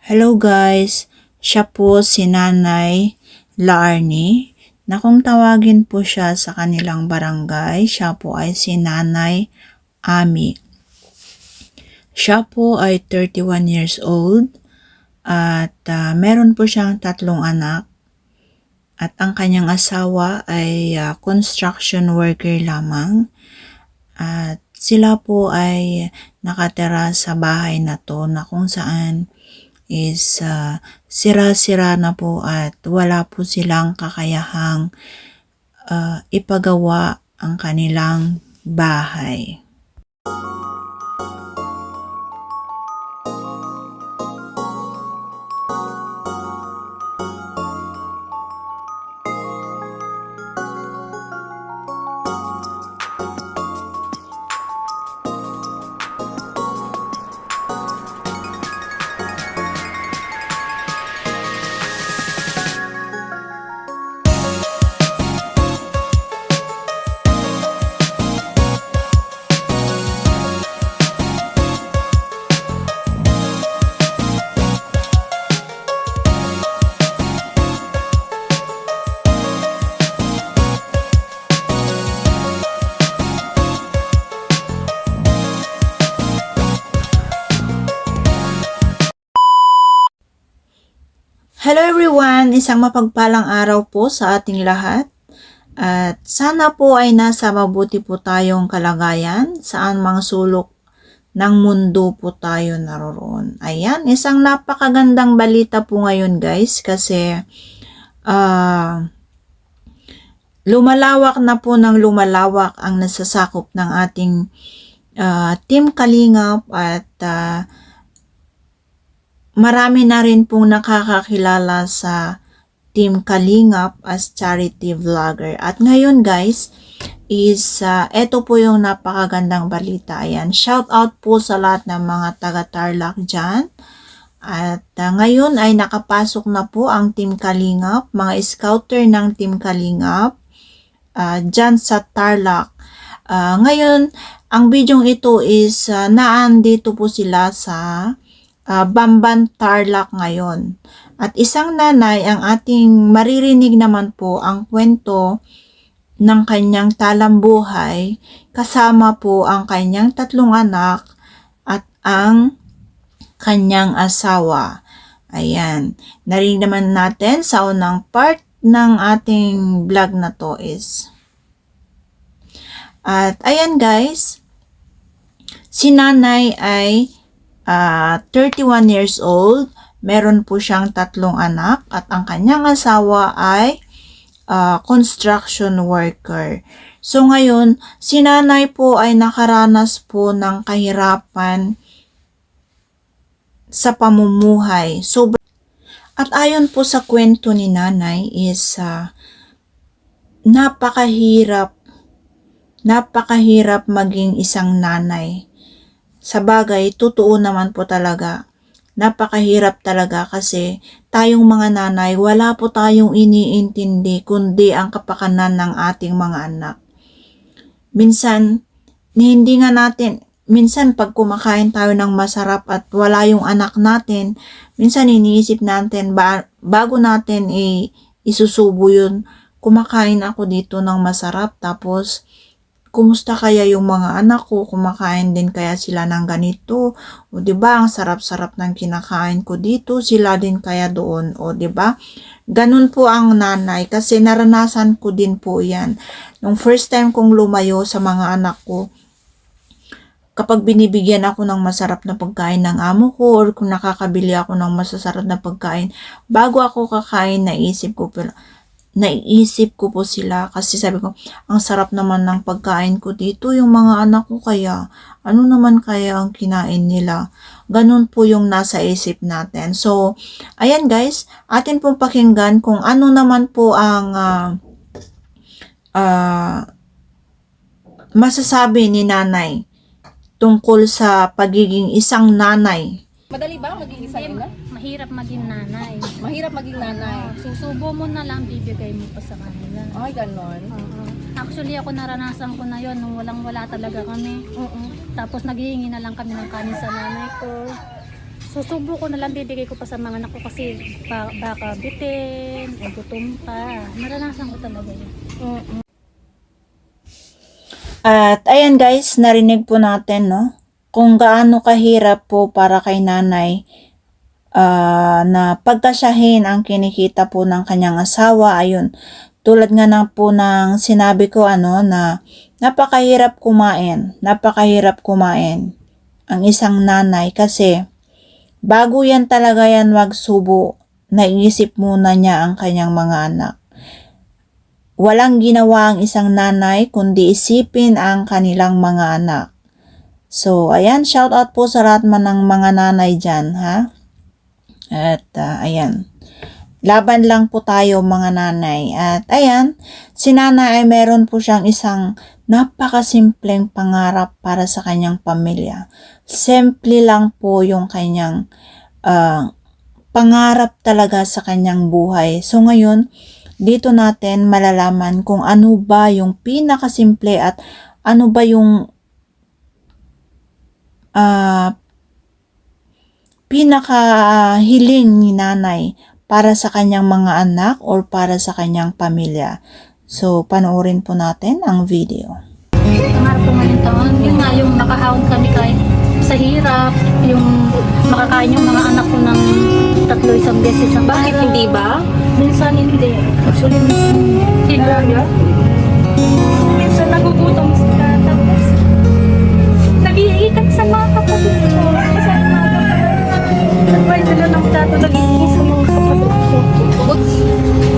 Hello guys, siya po si Nanay Larnie na kung tawagin po siya sa kanilang barangay, siya po ay si Nanay Ami. Siya po ay 31 years old at meron po siyang 3 anak at ang kanyang asawa ay construction worker lamang at sila po ay nakatira sa bahay na to na kung saan is sira-sira na po at wala po silang kakayahang ipagawa ang kanilang bahay. Hello everyone! Isang mapagpalang araw po sa ating lahat. At sana po ay nasa mabuti po tayong kalagayan saan mang sulok ng mundo po tayo naroon. Ayan, isang napakagandang balita po ngayon guys kasi lumalawak na po ng lumalawak ang nasasakop ng ating Team Kalingap at marami na rin pong nakakakilala sa Team Kalingap as charity vlogger. At ngayon guys, is eto po yung napakagandang balita. Ayan, shout out po sa lahat ng mga taga-Tarlac dyan. At ngayon ay nakapasok na po ang Team Kalingap, mga scouter ng Team Kalingap dyan sa Tarlac. Ngayon, ang bidyong ito is naandito po sila sa Bamban, Tarlac ngayon. At isang nanay ang ating maririnig naman po ang kwento ng kanyang talambuhay kasama po ang kanyang 3 anak at ang kanyang asawa. Ayan. Narinig naman natin sa unang part ng ating vlog na to is. At ayan guys, si nanay ay 31 years old, meron po siyang 3 anak at ang kanyang asawa ay construction worker. So ngayon, si nanay po ay nakaranas po ng kahirapan sa pamumuhay. At ayon po sa kwento ni nanay is napakahirap maging isang nanay. Sa bagay, totoo naman po talaga. Napakahirap talaga kasi tayong mga nanay, wala po tayong iniintindi kundi ang kapakanan ng ating mga anak. Minsan pag kumakain tayo ng masarap at wala yung anak natin, minsan iniisip natin bago natin isusubo yun, kumakain ako dito ng masarap tapos kumusta kaya yung mga anak ko? Kumakain din kaya sila ng ganito? O 'di ba ang sarap-sarap ng kinakain ko dito, sila din kaya doon? O 'di ba? Ganun po ang nanay kasi naranasan ko din po 'yan. Nung first time kong lumayo sa mga anak ko, kapag binibigyan ako ng masarap na pagkain ng amo ko or kung nakakabili ako ng masasarap na pagkain, bago ako kakain naiisip ko po sila kasi sabi ko, ang sarap naman ng pagkain ko dito, yung mga anak ko kaya, ano naman kaya ang kinain nila? Ganun po yung nasa isip natin. So, ayan guys, atin pong pakinggan kung ano naman po ang masasabi ni nanay tungkol sa pagiging isang nanay. Madali ba maging isang ina? Mahirap maging nanay. Mahirap maging nanay. Susubo mo na lang, bibigay mo pa sa kanila. Ay, ganon. Actually, ako naranasan ko na yon nung walang-wala talaga kami. Tapos naghihingi na lang kami ng kanin sa nanay ko. Susubo ko na lang bibigay ko pa sa mga anak ko kasi baka bitin o gutom pa. Naranasan ko talaga yun. At ayan guys, narinig po natin, no? Kung gaano kahirap po para kay nanay na pagkasyahin ang kinikita po ng kanyang asawa. Ayun, tulad nga na po ng sinabi ko, na napakahirap kumain ang isang nanay kasi bago yan talaga yan magsubo, naisip muna niya ang kanyang mga anak. Walang ginawa ang isang nanay kundi isipin ang kanilang mga anak. So, ayan, shout out po sa lahat man ng mga nanay dyan, ha? At, ayan. Laban lang po tayo mga nanay. At, ayan, si nanay ay meron po siyang isang napakasimpleng pangarap para sa kanyang pamilya. Simple lang po yung kanyang pangarap talaga sa kanyang buhay. So, ngayon, dito natin malalaman kung ano ba yung pinakasimple at ano ba yung pinakahiling ni nanay para sa kanyang mga anak or para sa kanyang pamilya. So, panoorin po natin ang video. Pangarap ko ngayon taon, yun nga yung makahawag kami kahit sa hirap, yung makakain yung mga anak ko ng 3 isang beses sa Bakit hindi ba? Minsan hindi. Actually, minsan hindi. Minsan nagugutom sila. Tapos, nag-iitak sa mga kapatid ko. Minsan, nag-buy sila ng plato, nag-iitak sa mga kapatid ko.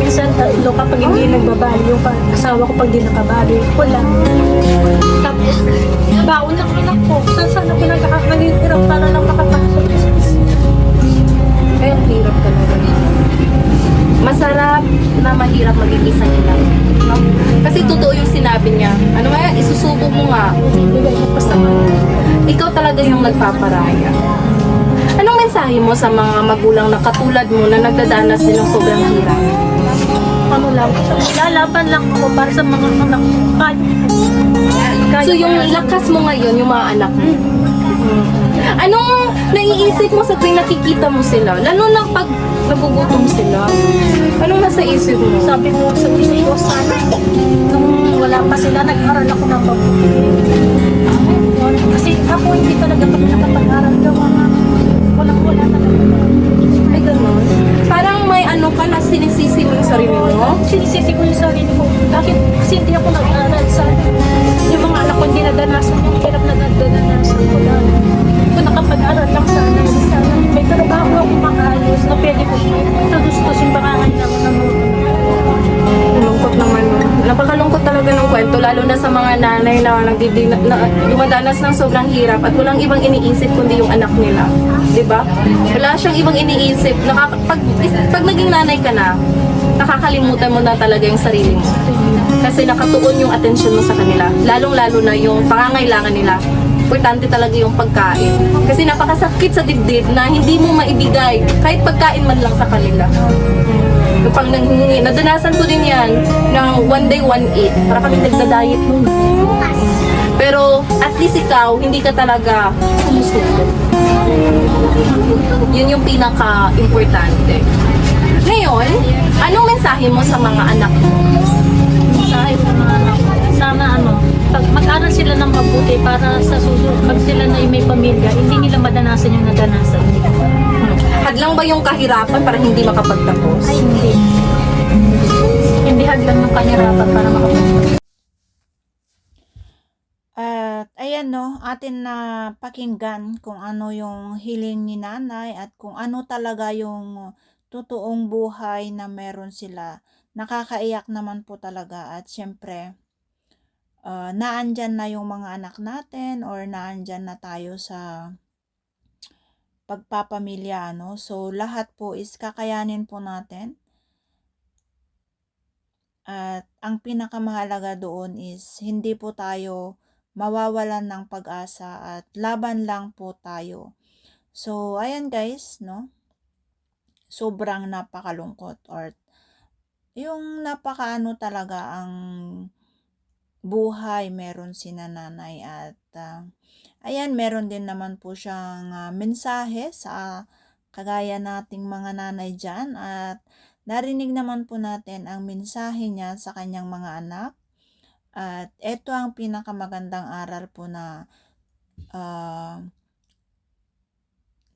Minsan, kapag hindi nagbabali, yung asawa ko pag di nakabali, wala. Tapos, baon ng anak ko. Saan ako nagkakalitirap para lang makapasok. Kaya ang hirap talaga. Masarap na mahirap maging isang ina. No? Kasi totoo yung sinabi niya. Ano nga, isusubo mo nga. Basta ikaw talaga yung nagpaparaya. Anong mensahe mo sa mga magulang na katulad mo na nagdadanas din ng sobrang hirap? Ano lang, lalaban lang ako para sa mga anak ko. So yung lakas mo ngayon, yung mga anak mo. Anong naiisip mo sa tuwing nakikita mo sila? Lalo na pag nagugutom sila. Anong nasa isip mo? Sabi mo sa isip ko, sana nung wala pa sila, nag-aral ako ng mabuti. Kasi ako hindi talaga kami nakapag-aral gawa nga. Walang-wala talaga. Ay, gano'n. Parang may ano ka na sinisisi mo yung sarili mo? Sinisisi ko yung sarili ko. Bakit? Kasi hindi ako nag-aral sa yung mga anak ko hindi nadanasan. Yung hirap na nadanasan ko lang. Kung nakapag-aral lang sana, may trabaho ako maayos na pwede ko sa gusto simbangan lang ng Lungkot naman. Napakalungkot talaga ng kwento, lalo na sa mga nanay na dumadanas ng sobrang hirap at walang ibang iniisip kundi yung anak nila. 'Di ba? Wala siyang ibang iniisip. Pag naging nanay ka na, nakakalimutan mo na talaga yung sarili mo. Kasi nakatuon yung atensyon mo sa kanila. Lalong-lalo na yung pangangailangan nila. Importante talaga yung pagkain. Kasi napakasakit sa dibdib na hindi mo maibigay kahit pagkain man lang sa kanila. Yung pang nanghingi, nadanasan ko din yan ng one day, one eat. Para kami nagda-diet nun. Pero at least ikaw, hindi ka talaga sumusuko. Yun yung pinaka-importante. Ngayon, anong mensahe mo sa mga anak mo? sa mga anak ko. Sana pag mag-aral sila ng mabuti para sa susunod, pag sila na may pamilya, hindi nila madanasan yung nadanasan nila. Hadlang ba yung kahirapan para hindi makapagtapos? Ay, hindi. Hindi hadlang ng kahirapan para makapagtapos. At ayan, no, atin na pakinggan kung ano yung hiling ni nanay at kung ano talaga yung totoong buhay na meron sila. Nakakaiyak naman po talaga at syempre, naandyan na yung mga anak natin or naandyan na tayo sa pagpapamilya, no? So, lahat po is kakayanin po natin. At ang pinakamahalaga doon is hindi po tayo mawawalan ng pag-asa at laban lang po tayo. So, ayan guys, no? Sobrang napakalungkot or yung napakaano talaga ang buhay meron si nanay at ayan, meron din naman po siyang mensahe sa kagaya nating mga nanay dyan at narinig naman po natin ang mensahe niya sa kanyang mga anak at ito ang pinakamagandang aral po na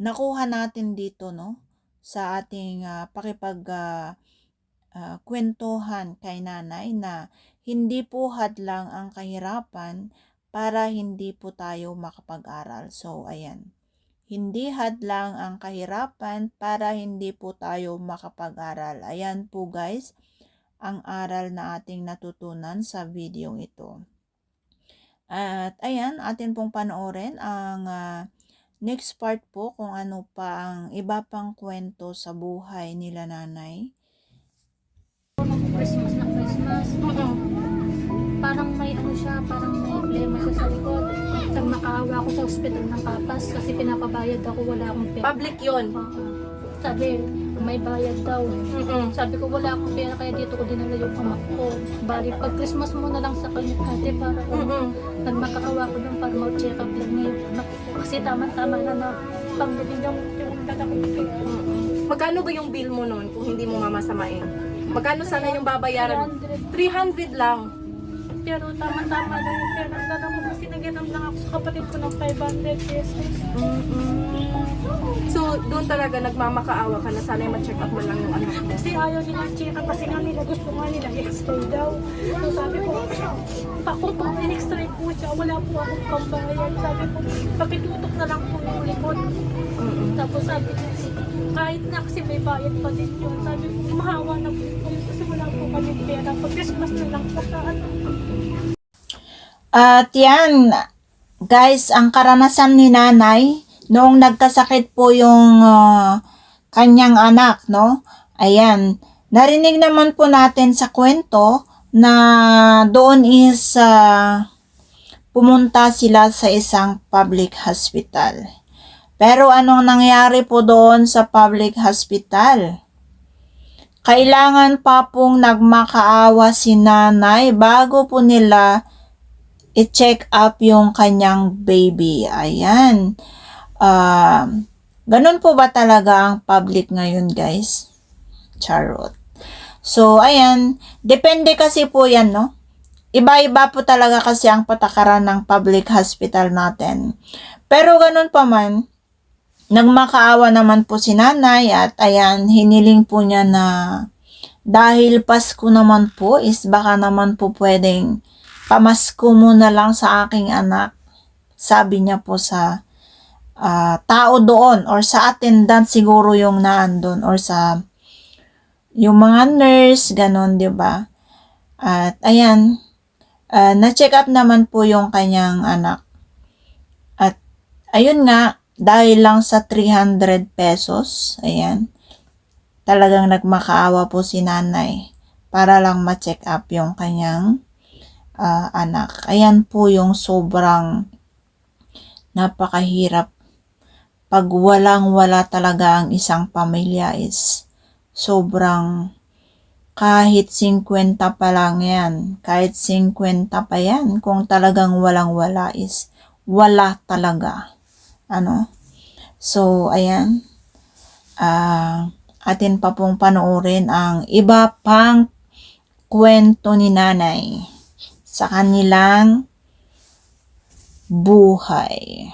nakuha natin dito, no, sa ating kwentuhan kay nanay na hindi po hadlang ang kahirapan para hindi po tayo makapag-aral. So, ayan. Hindi hadlang ang kahirapan para hindi po tayo makapag-aral. Ayan po guys, ang aral na ating natutunan sa video ito. At ayan, atin pong panoorin ang next part po kung ano pa ang iba pang kwento sa buhay nila nanay. Christmas na Christmas. Parang may ano siya, parang may problema siya sa likod. Nang makaawa ako sa ospital ng papas kasi pinapabayad ako, wala akong pera. Public yun. Sabi, may bayad daw. Sabi ko, wala akong pera kaya dito ko dinala yung amak ko. Bali, pag Christmas mo na lang sa kanya ate para nang makaawa ko doon para mag-check up lang ngayon anak ko. Kasi tama-tama na pangbibig yung dala ko pera. Magkano ba yung bill mo noon kung hindi mo mamasamain? Magkano sana yung babayaran? 300 lang. Pero tama-tama lang yung pera ang dala ko kasi naginam lang ako sa kapatid ko ng 500 pesos. So, doon talaga nagmamakaawa ka na sana ma-check up mo lang yung anak mo. Kasi ayaw nila check up kasi nga nila gusto nga nila i-extray daw. So sabi ko, kung in-extray po siya, wala po akong pambayad. Sabi ko, pakitutok na lang po yung likod. Tapos sabi ko, kahit na kasi may bayad pa din yun. Sabi ko, mahawa na po kasi wala po kami pera. Pag Christmas na lang po sa ano. At yan, guys, ang karanasan ni nanay noong nagkasakit po yung kanyang anak, no? Ayan, narinig naman po natin sa kwento na doon is pumunta sila sa isang public hospital. Pero anong nangyari po doon sa public hospital? Kailangan pa pong nagmakaawa si nanay bago po nila i-check up yung kanyang baby. Ayan. Ganun po ba talaga ang public ngayon, guys? Charot. So, ayan. Depende kasi po yan, no? Iba-iba po talaga kasi ang patakaran ng public hospital natin. Pero ganun pa man, nagmakaawa naman po si nanay at ayan, hiniling po niya na dahil Pasko naman po is baka naman po pwedeng pamasko mo na lang sa aking anak. Sabi niya po sa tao doon or sa attendant siguro yung naandun or sa yung mga nurse, ganon, di ba? At ayan, na-check up naman po yung kanyang anak. At ayun nga, dahil lang sa 300 pesos, ayan, talagang nagmakaawa po si nanay para lang ma-check up yung kanyang anak. Ayan po yung sobrang napakahirap pag walang-wala talaga ang isang pamilya is sobrang kahit 50 pa lang yan, kahit 50 pa yan, kung talagang walang-wala is wala talaga. Ano? So, ayan. Atin pa pong panoorin ang iba pang kwento ni nanay sa kanilang buhay.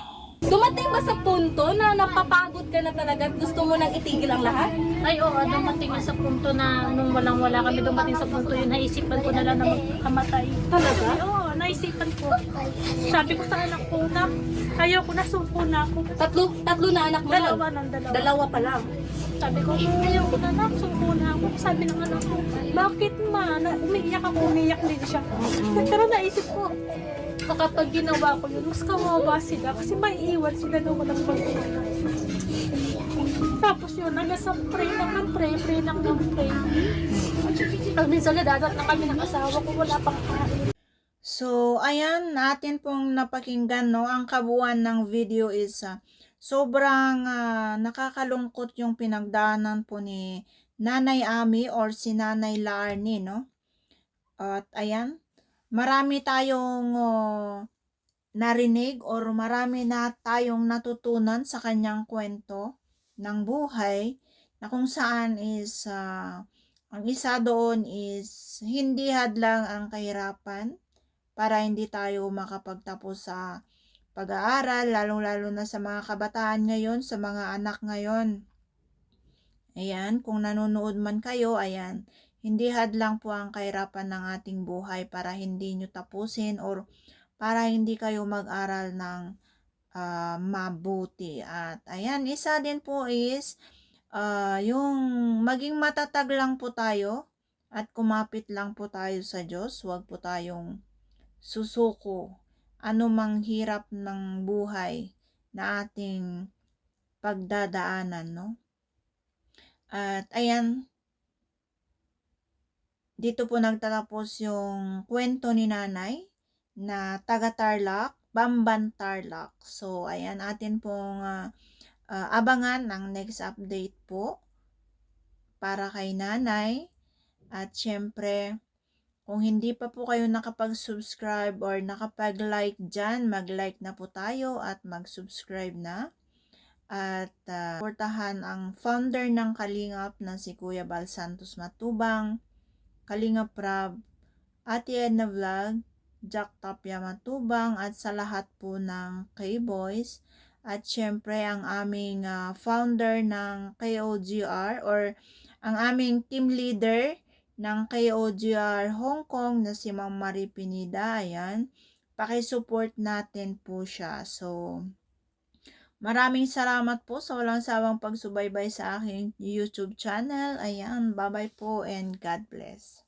Dumating ba sa punto na napapagod ka na talaga at gusto mo nang itigil ang lahat? Ay, oo, dumating na sa punto na nung walang-wala kami, dumating sa punto yun, naisipan ko na lang na magkamatay. Talaga? Ay, oo, naisipan ko. Sabi ko sa anak ko, nak, ayaw ko na, suko na ako. Tatlo na anak mo nun? Dalawa. Dalawa pa lang. Sabi ko, ayaw ko na, nak, suko na ako. Sabi ng anak ko, bakit ma? Umiiyak ako, umiiyak din siya. Pero naisip ko, kapag ginawa ko yun, mas kawawa sila kasi may iwan sila na walang pagkakas. Tapos yun, sa pray lang ng pray lang ng pray. Pag minsan nadadat na kami ng asawa ko, wala pang kain. So, ayan, natin pong napakinggan, no? Ang kabuuan ng video is sobrang nakakalungkot yung pinagdaanan po ni Nanay Ami or si Nanay Larnie, no? At ayan, marami tayong narinig or marami na tayong natutunan sa kanyang kwento ng buhay na kung saan is ang isa doon is hindi hadlang ang kahirapan para hindi tayo makapagtapos sa pag-aaral, lalong-lalo na sa mga kabataan ngayon, sa mga anak ngayon. Ayan, kung nanonood man kayo, ayan, hindi hadlang po ang kahirapan ng ating buhay para hindi nyo tapusin or para hindi kayo mag-aral ng mabuti. At ayan, isa din po is yung maging matatag lang po tayo at kumapit lang po tayo sa Diyos. Huwag po tayong susuko anumang hirap ng buhay na ating pagdadaanan, no? At ayan, dito po nagtatapos yung kwento ni nanay na taga Tarlac, Bamban Tarlac. So, ayan, atin pong abangan ang next update po para kay nanay. At syempre, kung hindi pa po kayo nakapag-subscribe or nakapag-like dyan, mag-like na po tayo at mag-subscribe na. At suportahan ang founder ng Kalingap na si Kuya Bal Santos Matubang, Kalingap Rab, Ate Edna Vlog, Jack Tapia Matubang at sa lahat po ng K-Boys. At syempre ang aming founder ng KOGR or ang aming team leader ng KOGR Hong Kong na si Ma'am Marie Pinida. Ayan, pakisupport natin po siya. So, maraming salamat po sa walang sawang pagsubaybay sa aking YouTube channel. Ayan, bye-bye po and God bless.